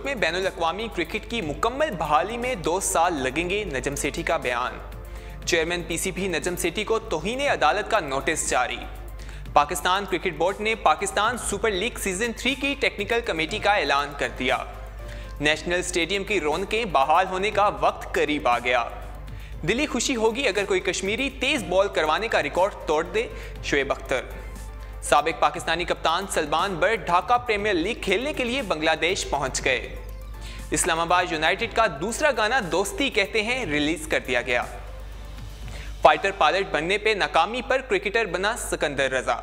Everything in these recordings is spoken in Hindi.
में बैनुल-अक़वामी क्रिकेट की मुकम्मल बहाली में 2 साल लगेंगे, नजम सेठी का बयान। चेयरमैन पीसीबी नजम सेठी को तौहीन अदालत का नोटिस जारी। पाकिस्तान क्रिकेट बोर्ड ने पाकिस्तान सुपर लीग सीजन 3 की टेक्निकल कमेटी का ऐलान कर दिया। नेशनल स्टेडियम की रौनकें बहाल होने का वक्त करीब आ गया। दिली खुशी होगी अगर कोई कश्मीरी तेज बॉल करवाने का रिकॉर्ड तोड़ दे, शोएब अख्तर। साबिक पाकिस्तानी कप्तान सलमान बट ढाका प्रीमियर लीग खेलने के लिए बांग्लादेश पहुंच गए। इस्लामाबाद यूनाइटेड का दूसरा गाना दोस्ती कहते हैं रिलीज कर दिया गया। फाइटर पायलट बनने पे नाकामी पर क्रिकेटर बना सिकंदर रजा।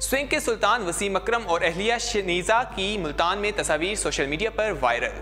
स्विंग के सुल्तान वसीम अकरम और अहलिया शनीजा की मुल्तान में तस्वीर सोशल मीडिया पर वायरल।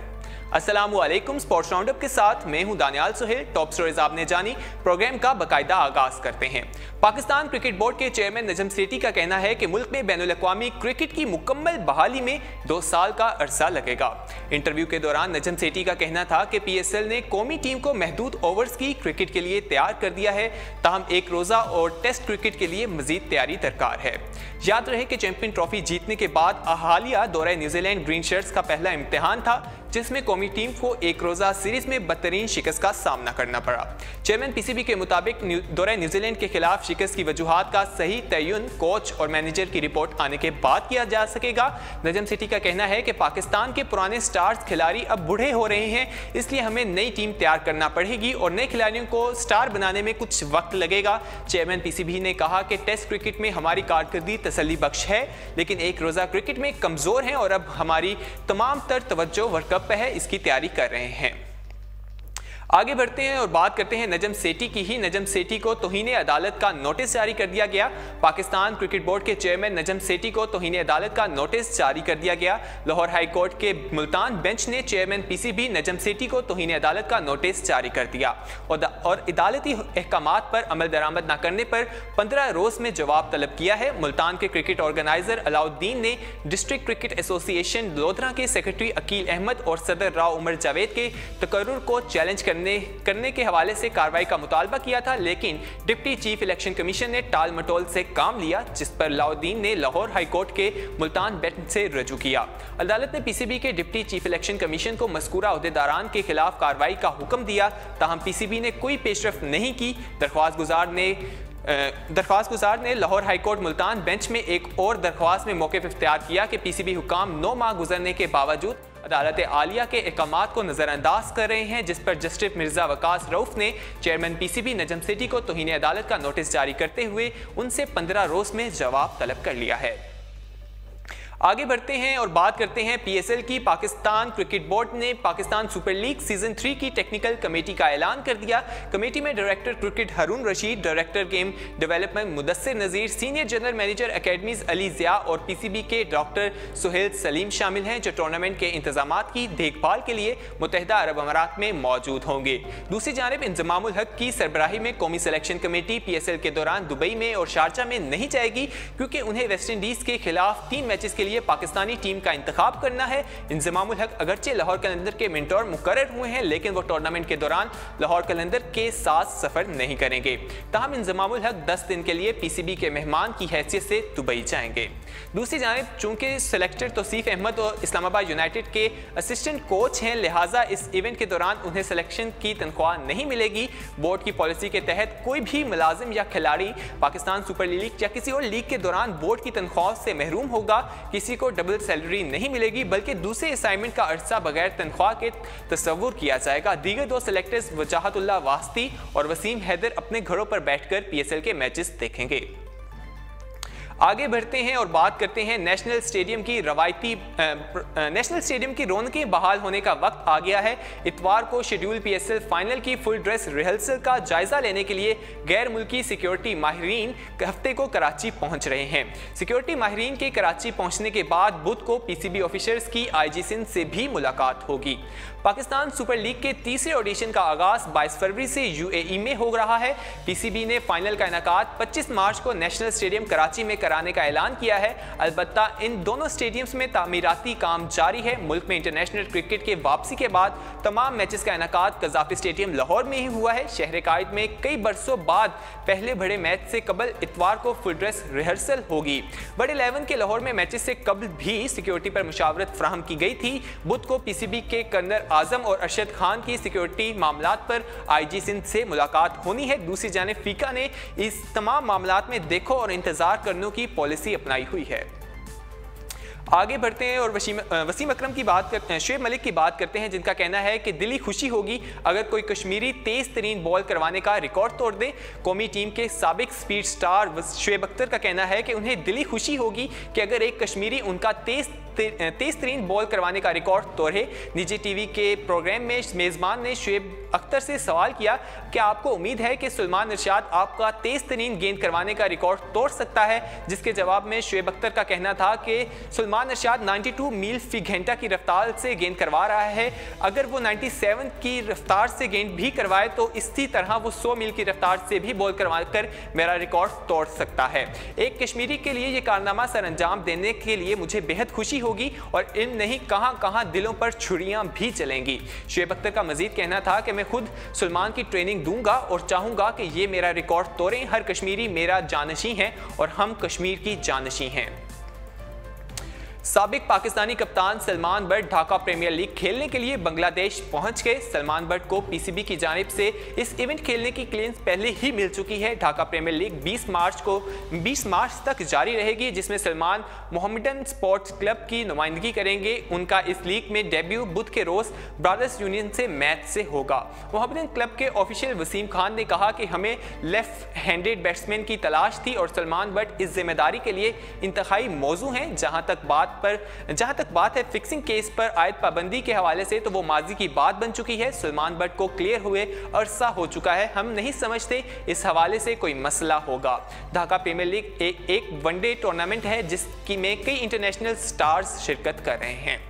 अस्सलामुअलैकुम, स्पोर्ट्स राउंडअप के साथ मैं हूं दानियाल सुहेल। टॉप स्टोरीज आपने जानी, प्रोग्राम का बाकायदा आगाज करते हैं। पाकिस्तान क्रिकेट बोर्ड के चेयरमैन नजम सेठी का कहना है कि मुल्क में बैनुल-अक़वामी क्रिकेट की मुकम्मल बहाली में 2 साल का अरसा लगेगा। इंटरव्यू के दौरान नजम सेठी का कहना था कि पीएसएल ने कौमी टीम को महदूद ओवर्स की क्रिकेट के लिए तैयार कर दिया है, ताहम एक रोजा और टेस्ट क्रिकेट के लिए मजीद तैयारी दरकार है। याद रहे कि चैंपियन ट्रॉफी जीतने के बाद हालिया दौरा न्यूजीलैंड ग्रीन शर्ट्स का पहला इम्तिहान था, जिसमें कौमी टीम को एक रोजा सीरीज में बदतरीन शिकस्त का सामना करना पड़ा। चेयरमैन पीसीबी के मुताबिक दौरा न्यूजीलैंड के खिलाफ शिकस्त की वजूहात का सही तयन कोच और मैनेजर की रिपोर्ट आने के बाद किया जा सकेगा। नजम सेठी का कहना है कि पाकिस्तान के पुराने स्टार्स खिलाड़ी अब बूढ़े हो रहे हैं, इसलिए हमें नई टीम तैयार करना पड़ेगी और नए खिलाड़ियों को स्टार बनाने में कुछ वक्त लगेगा। चेयरमैन पीसीबी ने कहा कि टेस्ट क्रिकेट में हमारी कारकर्दगी तसल्ली बख्श है, लेकिन एक रोजा क्रिकेट में कमजोर हैं और अब हमारी तमाम तर तवज्जो वर्ल्ड कप पे है, इसकी तैयारी कर रहे हैं। आगे बढ़ते हैं और बात करते हैं नजम सेठी की ही। नजम सेठी को तौहीन अदालत का नोटिस जारी कर दिया गया। पाकिस्तान क्रिकेट बोर्ड के चेयरमैन नजम सेठी को तौहीन अदालत का नोटिस जारी कर दिया गया। लाहौर हाई कोर्ट के मुल्तान बेंच ने चेयरमैन पीसीबी नजम सेठी को तौहीन अदालत का नोटिस जारी कर दिया और अदालती अहकामात पर अमल दरामद न करने पर 15 रोज में जवाब तलब किया है। मुल्तान के क्रिकेट ऑर्गेनाइजर अलाउद्दीन ने डिस्ट्रिक्ट क्रिकेट एसोसिएशन लोधरा के सेक्रेटरी अकील अहमद और सदर राव उमर जावेद के तकर्रुर को चैलेंज करने के हवाले से कार्रवाई का मुतालबा किया था, लेकिन डिप्टी चीफ इलेक्शन कमीशन ने टाल मटोल से काम लिया, जिस पर अलाउद्दीन ने लाहौर हाई कोर्ट के मुल्तान बेंच से रजू किया। अदालत ने पीसीबी के डिप्टी चीफ इलेक्शन कमीशन को मज़कूरा ओहदेदारान के खिलाफ कार्रवाई का हुक्म दिया, ताहम पीसीबी ने कोई पेशरफ नहीं की। दरख्वास्त गुजार ने Lahore high court Multan bench में एक और दरख्वास्त में मौक़िफ़ इख्तियार किया कि पीसीबी हुकाम 9 माह गुजरने के बावजूद अदालत आलिया के अहकामात को नजरअंदाज कर रहे हैं, जिस पर जस्टिस मिर्जा वकास रऊफ ने चेयरमैन पीसीबी नजम सेठी को तौहीन अदालत का नोटिस जारी करते हुए उनसे 15 रोज में जवाब तलब कर लिया है। आगे बढ़ते हैं और बात करते हैं पीएसएल की। पाकिस्तान क्रिकेट बोर्ड ने पाकिस्तान सुपर लीग सीजन 3 की टेक्निकल कमेटी का ऐलान कर दिया। कमेटी में director cricket Haroon Rashid, director game development Mudassir Nazir, senior general manager academies Ali Zia और पीसीबी के डॉक्टर सुहेल सलीम शामिल हैं, जो टूर्नामेंट के इंतजामात की देखभाल के लिए मुत्तहिदा अरब अमारात में मौजूद होंगे। दूसरी जानिब इंज़मामुल हक की सरबराही में कौमी सिलेक्शन कमेटी पीएसएल के दौरान दुबई में और शारजा में नहीं जाएगी, क्योंकि उन्हें वेस्ट इंडीज के खिलाफ 3 मैचेस के लिए पाकिस्तानी टीम का इंतखाब करना है। इंज़मामुल हक अगरचे लाहौर कलंदर के मेंटोर मुकर्रर हुए हैं, लेकिन वो टूर्नामेंट के दौरान लाहौर कलंदर के साथ सफर नहीं करेंगे। ताहम इंज़मामुल हक 10 दिन के लिए पीसीबी के मेहमान की हैसियत से दुबई जाएंगे। दूसरी जानिब चूंकि सेलेक्टर तौसीफ अहमद और इस्लामाबाद यूनाइटेड के असिस्टेंट कोच हैं, लिहाजा इस इवेंट के दौरान उन्हें सिलेक्शन की तनख्वाह नहीं मिलेगी। बोर्ड की पॉलिसी के तहत कोई भी मुलाजिम या खिलाड़ी पाकिस्तान सुपर लीग या किसी और लीग के दौरान बोर्ड की तनख्वाह से महरूम होगा। किसी को डबल सैलरी नहीं मिलेगी, बल्कि दूसरे असाइनमेंट का अरसा बगैर तनख्वाह के तस्वुर किया जाएगा। दीगर 2 सेलेक्टर्स वजाहतुल्लाह वास्ती और वसीम हैदर अपने घरों पर बैठकर पीएसएल के मैचेस देखेंगे। आगे बढ़ते हैं और बात करते हैं नेशनल स्टेडियम की रौनकें बहाल होने का वक्त आ गया है। इतवार को शेड्यूल पीएसएल फाइनल की फुल ड्रेस रिहर्सल का जायजा लेने के लिए गैर मुल्की सिक्योरिटी माहिरीन हफ्ते को कराची पहुंच रहे हैं। सिक्योरिटी माहिरीन के कराची पहुंचने के बाद बुध को पीसीबी ऑफिसर्स की आईजी सिंध से भी मुलाकात होगी। पाकिस्तान सुपर लीग के तीसरे ऑडिशन का आगाज 22 फरवरी से यूएई में हो रहा है। पीसीबी ने फाइनल का इनेकाद 25 मार्च को नेशनल स्टेडियम कराची में कराने का ऐलान किया है। अलबत्ता इन दोनों स्टेडियम्स में तामीराती काम जारी है। मुल्क में इंटरनेशनल क्रिकेट के वापसी के बाद तमाम मैचेस का इनेकाद कज़ाफ़ी स्टेडियम लाहौर में ही हुआ है। शहर कायद में कई बरसों बाद पहले बड़े मैच से कबल इतवार को फुल ड्रेस रिहर्सल होगी। बड़े 11 के लाहौर में मैचेस से कबल भी सिक्योरिटी पर मुशावरत फ्राहम की गई थी। बुध को पीसीबी के कर्नल आजम और अरशद खान की सिक्योरिटी मामलात पर आईजी सिंध से मुलाकात होनी है। दूसरी जानिब फीका ने इस तमाम मामलात में देखो और इंतजार करने की पॉलिसी अपनाई हुई है। आगे बढ़ते हैं और वसीम अकरम की बात करते हैं, शुएब मलिक की बात करते हैं, जिनका कहना है कि दिली खुशी होगी अगर कोई कश्मीरी तेज तरीन बॉल करवाने का रिकॉर्ड तोड़ दे। कौमी टीम के साबिक स्पीड स्टार शुएब अख्तर का कहना है कि उन्हें दिली खुशी होगी कि अगर एक कश्मीरी उनका तेज तरीन बॉल करवाने का रिकॉर्ड तोड़े। निजी टीवी के प्रोग्राम में मेज़बान ने शुएब अख्तर से सवाल किया कि आपको उम्मीद है कि सुलेमान इरशाद आपका तेज तरीन गेंद करवाने का रिकॉर्ड तोड़ सकता है, जिसके जवाब में शुएब अख्तर का कहना था कि सुलेमान इरशाद 92 मील फी घंटा की रफ्तार से गेंद करवा रहा है। अगर वो 97 की रफ्तार से गेंद भी करवाए तो इसी तरह वो 100 मील की रफ्तार से भी बॉल करवा कर मेरा रिकॉर्ड तोड़ सकता है। एक कश्मीरी के लिए ये कारनामा सर अंजाम देने के लिए मुझे बेहद खुशी होगी और इन नहीं कहां दिलों पर छुरियां भी चलेंगी। शुएब अख्तर का मजीद कहना था कि मैं खुद सुलेमान की ट्रेनिंग दूंगा और चाहूंगा कि ये मेरा रिकॉर्ड तोड़ें। हर कश्मीरी मेरा जानशी है और हम कश्मीर की जानशी हैं। साबिक पाकिस्तानी कप्तान सलमान बट ढाका प्रीमियर लीग खेलने के लिए बांग्लादेश पहुंच गए। सलमान बट को पीसीबी की जानिब से इस इवेंट खेलने की क्लियरेंस पहले ही मिल चुकी है। ढाका प्रीमियर लीग 20 मार्च तक जारी रहेगी, जिसमें सलमान मोहम्मडन स्पोर्ट्स क्लब की नुमाइंदगी करेंगे। उनका इस लीग में डेब्यू बुध के रोज ब्रदर्स यूनियन से मैच से होगा। मोहम्मडन क्लब के ऑफिशियल वसीम खान ने कहा कि हमें लेफ्ट हैंडेड बैट्समैन की तलाश थी और सलमान बट इस जिम्मेदारी के लिए इंतहाई मौजू हैं। जहां तक बात है फिक्सिंग केस पर आयद पाबंदी के हवाले से, तो वो माजी की बात बन चुकी है। सलमान बट को क्लियर हुए अरसा हो चुका है। हम नहीं समझते इस हवाले से कोई मसला होगा। ढाका प्रीमियर लीग एक वनडे टूर्नामेंट है जिसकी में कई इंटरनेशनल स्टार्स शिरकत कर रहे हैं।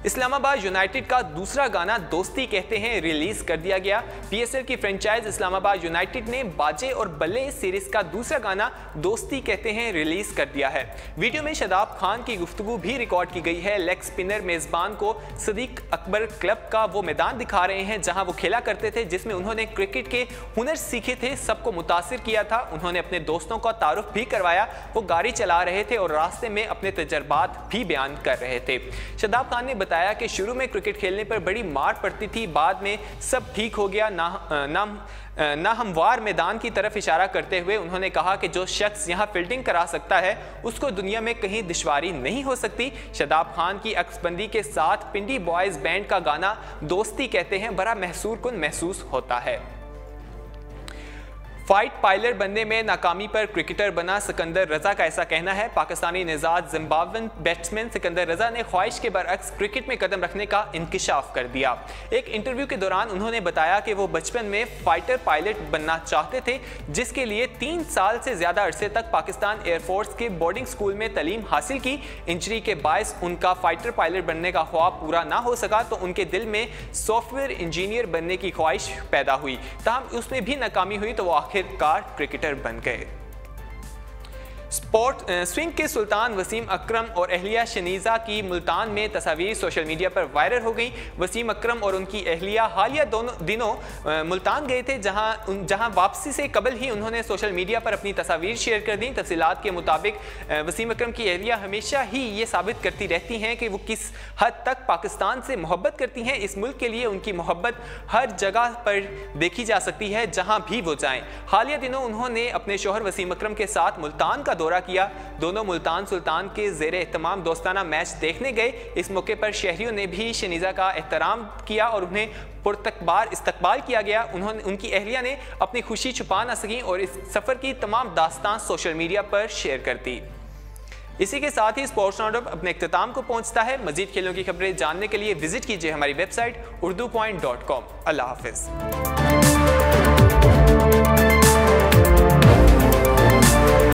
इस्लामाबाद यूनाइटेड का दूसरा गाना दोस्ती कहते हैं रिलीज कर दिया गया। पीएसएल की फ्रेंचाइज इस्लामाबाद यूनाइटेड ने बाजे और बल्ले सीरीज का दूसरा गाना दोस्ती कहते हैं रिलीज कर दिया है। वीडियो में शादाब खान की गुफ्तगू भी रिकॉर्ड की गई है। लेग स्पिनर मेजबान को सदीक अकबर क्लब का वो मैदान दिखा रहे हैं जहां वो खेला करते थे, जिसमें उन्होंने क्रिकेट के हुनर सीखे थे, सबको मुतासिर किया था। उन्होंने अपने दोस्तों का तारुफ भी करवाया। वो गाड़ी चला रहे थे और रास्ते में अपने तजर्बात भी बयान कर रहे थे। शादाब खान ने बताया कि शुरू में क्रिकेट खेलने पर बड़ी मार पड़ती थी, बाद में सब ठीक हो गया। ना हमवार मैदान की तरफ इशारा करते हुए उन्होंने कहा कि जो शख्स यहां फील्डिंग करा सकता है उसको दुनिया में कहीं दुश्वारी नहीं हो सकती। शादाब खान की अक्सबंदी के साथ पिंडी बॉयज बैंड का गाना दोस्ती कहते हैं बड़ा महसूर कुन महसूस होता है। फाइट पायलट बनने में नाकामी पर क्रिकेटर बना सिकंदर रजा का ऐसा कहना है। पाकिस्तानी निजात जिम्बाब्वेन बैट्समैन सिकंदर रजा ने ख्वाहिश के बरअक्स क्रिकेट में कदम रखने का इंकिशाफ कर दिया। एक इंटरव्यू के दौरान उन्होंने बताया कि वो बचपन में फाइटर पायलट बनना चाहते थे, जिसके लिए 3 साल से ज्यादा अरसे तक पाकिस्तान एयरफोर्स के बोर्डिंग स्कूल में तालीम हासिल की। इंजरी के बायस उनका फाइटर पायलट बनने का ख्वाब पूरा ना हो सका तो उनके दिल में सॉफ्टवेयर इंजीनियर बनने की ख्वाहिश पैदा हुई। ताहम उसमें भी नाकामी हुई तो वो आखिरकार क्रिकेटर बन गए। स्विंग के सुल्तान वसीम अकरम और अहलिया शनीज़ा की मुल्तान में तस्वीर सोशल मीडिया पर वायरल हो गई। वसीम अकरम और उनकी अहलिया हालिया दिनों मुल्तान गए थे, जहां वापसी से कबल ही उन्होंने सोशल मीडिया पर अपनी तस्वीर शेयर कर दी। तफसीलात के मुताबिक वसीम अकरम की अहलिया हमेशा ही ये साबित करती रहती हैं कि वो किस हद तक पाकिस्तान से मोहब्बत करती हैं। इस मुल्क के लिए उनकी मोहब्बत हर जगह पर देखी जा सकती है जहाँ भी वो जाएँ। हालिया दिनों उन्होंने अपने शौहर वसीम अकरम के साथ मुल्तान का दौरा किया। दोनों मुल्तान सुल्तान के ज़ेरे एहतमाम दोस्ताना मैच देखने गए। इस मौके पर शहरियों ने भी शनीज़ा का एहतराम किया और उन्हें पुरतकबार इस्तकबाल किया गया। उनकी अहलिया ने अपनी खुशी छुपा ना सकी और इस सफ़र की तमाम दास्तान सोशल मीडिया पर शेयर कर दी। इसी के साथ ही स्पोर्ट्स राउंडअप अपने इख्तिताम को पहुंचता है। मजीद खेलों की खबरें जानने के लिए विजिट कीजिए हमारी वेबसाइट urdupoint.com। अल्लाह हाफिज़।